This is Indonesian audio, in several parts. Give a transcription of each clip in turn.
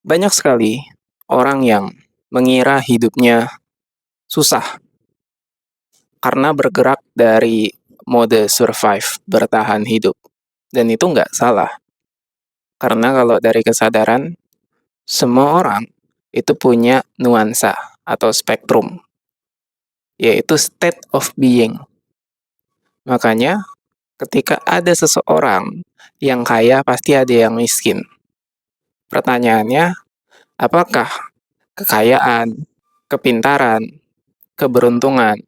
Banyak sekali orang yang mengira hidupnya susah karena bergerak dari mode survive, bertahan hidup. Dan itu nggak salah, karena kalau dari kesadaran, semua orang itu punya nuansa atau spektrum, yaitu state of being. Makanya, ketika ada seseorang yang kaya, pasti ada yang miskin. Pertanyaannya, apakah kekayaan, kepintaran, keberuntungan,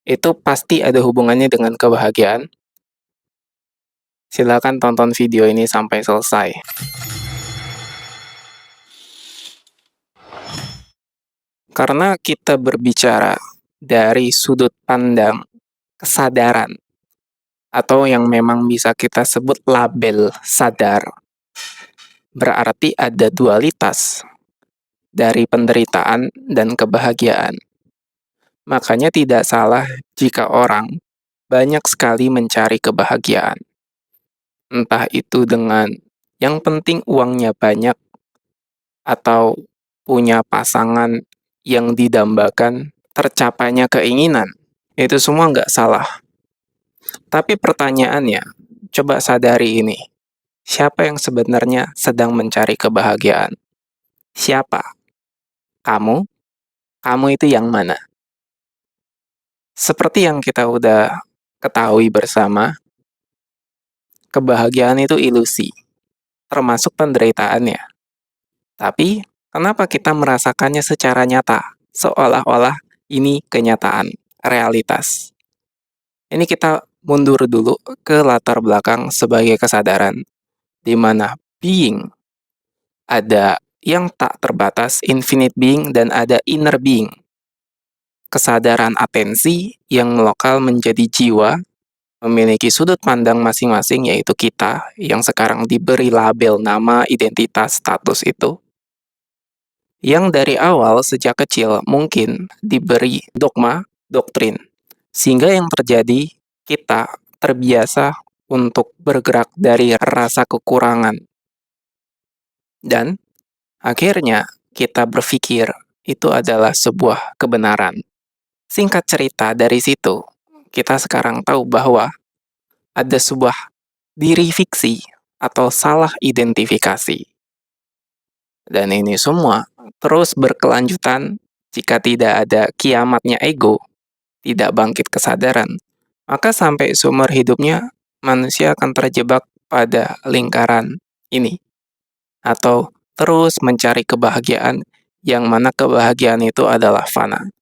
itu pasti ada hubungannya dengan kebahagiaan? Silakan tonton video ini sampai selesai. Karena kita berbicara dari sudut pandang kesadaran atau yang memang bisa kita sebut label sadar, berarti ada dualitas dari penderitaan dan kebahagiaan. Makanya tidak salah jika orang banyak sekali mencari kebahagiaan. Entah itu dengan yang penting uangnya banyak atau punya pasangan yang didambakan tercapainya keinginan. Itu semua nggak salah. Tapi pertanyaannya, coba sadari ini. Siapa yang sebenarnya sedang mencari kebahagiaan? Siapa? Kamu? Kamu itu yang mana? Seperti yang kita udah ketahui bersama, kebahagiaan itu ilusi, termasuk penderitaannya. Tapi, kenapa kita merasakannya secara nyata? Seolah-olah ini kenyataan, realitas. Ini kita mundur dulu ke latar belakang sebagai kesadaran, di mana being, ada yang tak terbatas, infinite being, dan ada inner being. Kesadaran atensi yang lokal menjadi jiwa, memiliki sudut pandang masing-masing, yaitu kita, yang sekarang diberi label nama, identitas, status itu. Yang dari awal sejak kecil mungkin diberi dogma, doktrin, sehingga yang terjadi kita terbiasa untuk bergerak dari rasa kekurangan. Dan akhirnya kita berpikir itu adalah sebuah kebenaran. Singkat cerita dari situ, kita sekarang tahu bahwa ada sebuah diri fiksi atau salah identifikasi. Dan ini semua terus berkelanjutan jika tidak ada kiamatnya ego, tidak bangkit kesadaran, maka sampai seumur hidupnya manusia akan terjebak pada lingkaran ini, atau terus mencari kebahagiaan yang mana kebahagiaan itu adalah fana.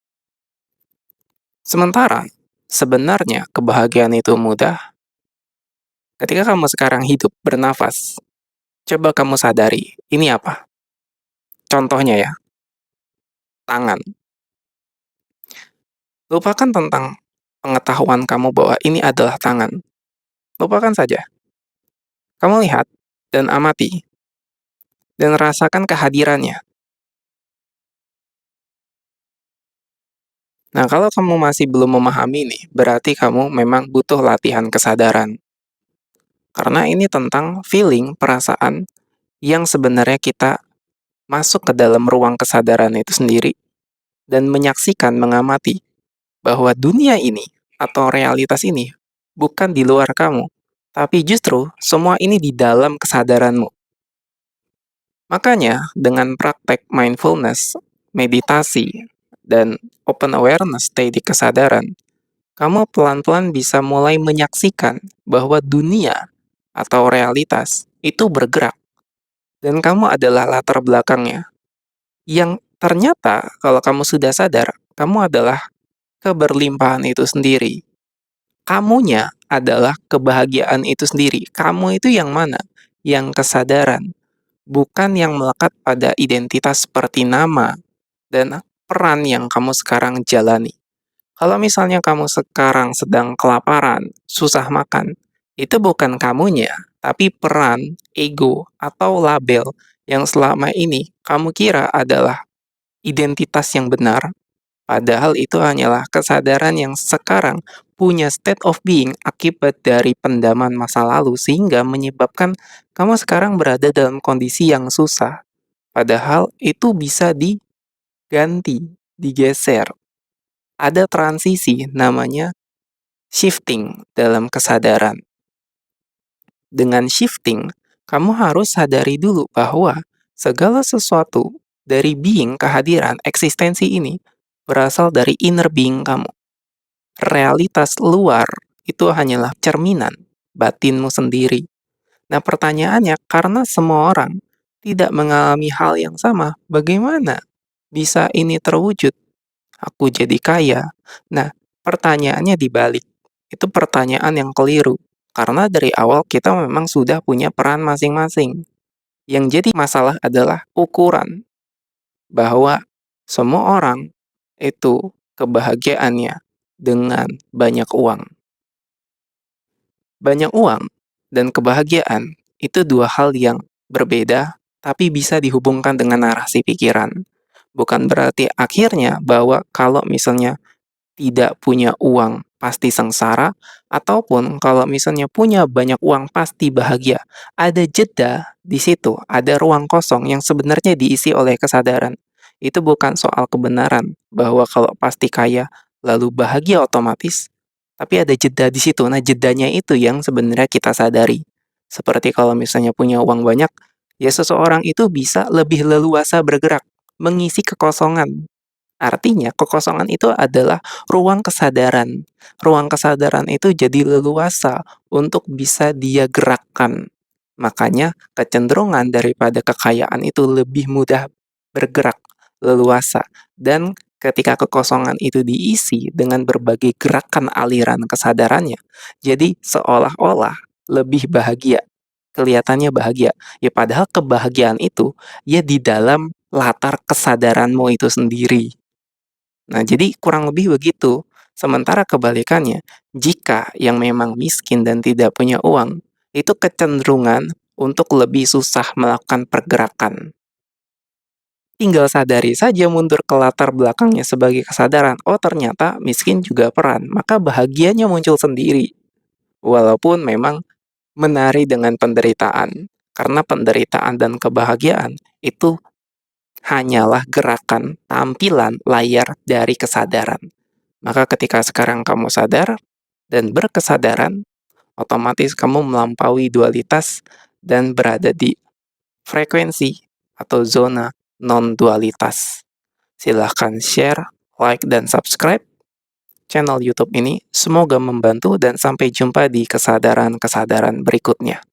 Sementara, sebenarnya kebahagiaan itu mudah ketika kamu sekarang hidup, bernafas. Coba kamu sadari, ini apa? Contohnya ya, tangan. Lupakan tentang pengetahuan kamu bahwa ini adalah tangan. Lupakan saja. Kamu lihat dan amati dan rasakan kehadirannya. Nah, kalau kamu masih belum memahami nih, berarti kamu memang butuh latihan kesadaran. Karena ini tentang feeling, perasaan yang sebenarnya kita masuk ke dalam ruang kesadaran itu sendiri dan menyaksikan, mengamati bahwa dunia ini atau realitas ini bukan di luar kamu, tapi justru semua ini di dalam kesadaranmu. Makanya, dengan praktek mindfulness, meditasi, dan open awareness state di kesadaran, kamu pelan-pelan bisa mulai menyaksikan bahwa dunia atau realitas itu bergerak, dan kamu adalah latar belakangnya. Yang ternyata, kalau kamu sudah sadar, kamu adalah keberlimpahan itu sendiri. Kamunya adalah kebahagiaan itu sendiri. Kamu itu yang mana? Yang kesadaran, bukan yang melekat pada identitas seperti nama dan peran yang kamu sekarang jalani. Kalau misalnya kamu sekarang sedang kelaparan, susah makan, itu bukan kamunya, tapi peran, ego, atau label yang selama ini kamu kira adalah identitas yang benar, padahal itu hanyalah kesadaran yang sekarang punya state of being akibat dari pendaman masa lalu sehingga menyebabkan kamu sekarang berada dalam kondisi yang susah. Padahal itu bisa diganti, digeser. Ada transisi namanya shifting dalam kesadaran. Dengan shifting, kamu harus sadari dulu bahwa segala sesuatu dari being, kehadiran, eksistensi ini berasal dari inner being kamu. Realitas luar itu hanyalah cerminan batinmu sendiri. Nah, pertanyaannya, karena semua orang tidak mengalami hal yang sama, bagaimana bisa ini terwujud? Aku jadi kaya. Nah, pertanyaannya dibalik. Itu pertanyaan yang keliru. Karena dari awal kita memang sudah punya peran masing-masing. Yang jadi masalah adalah ukuran bahwa semua orang itu kebahagiaannya dengan banyak uang. Banyak uang dan kebahagiaan itu dua hal yang berbeda, tapi bisa dihubungkan dengan narasi pikiran. Bukan berarti akhirnya bahwa kalau misalnya tidak punya uang pasti sengsara, ataupun kalau misalnya punya banyak uang pasti bahagia. Ada jeda di situ, ada ruang kosong yang sebenarnya diisi oleh kesadaran. Itu bukan soal kebenaran bahwa kalau pasti kaya lalu bahagia otomatis, tapi ada jeda di situ. Nah, jedanya itu yang sebenarnya kita sadari. Seperti kalau misalnya punya uang banyak, ya seseorang itu bisa lebih leluasa bergerak, mengisi kekosongan. Artinya, kekosongan itu adalah ruang kesadaran. Ruang kesadaran itu jadi leluasa untuk bisa dia gerakkan. Makanya, kecenderungan daripada kekayaan itu lebih mudah bergerak, leluasa. Dan ketika kekosongan itu diisi dengan berbagai gerakan aliran kesadarannya, jadi seolah-olah lebih bahagia. Kelihatannya bahagia. Ya padahal kebahagiaan itu ya di dalam latar kesadaranmu itu sendiri. Nah, jadi kurang lebih begitu. Sementara kebalikannya, jika yang memang miskin dan tidak punya uang, itu kecenderungan untuk lebih susah melakukan pergerakan. Tinggal sadari saja mundur ke latar belakangnya sebagai kesadaran, oh ternyata miskin juga peran, maka bahagianya muncul sendiri. Walaupun memang menari dengan penderitaan, karena penderitaan dan kebahagiaan itu hanyalah gerakan tampilan layar dari kesadaran. Maka ketika sekarang kamu sadar dan berkesadaran, otomatis kamu melampaui dualitas dan berada di frekuensi atau zona non-dualitas. Silahkan share, like, dan subscribe channel YouTube ini. Semoga membantu dan sampai jumpa di kesadaran-kesadaran berikutnya.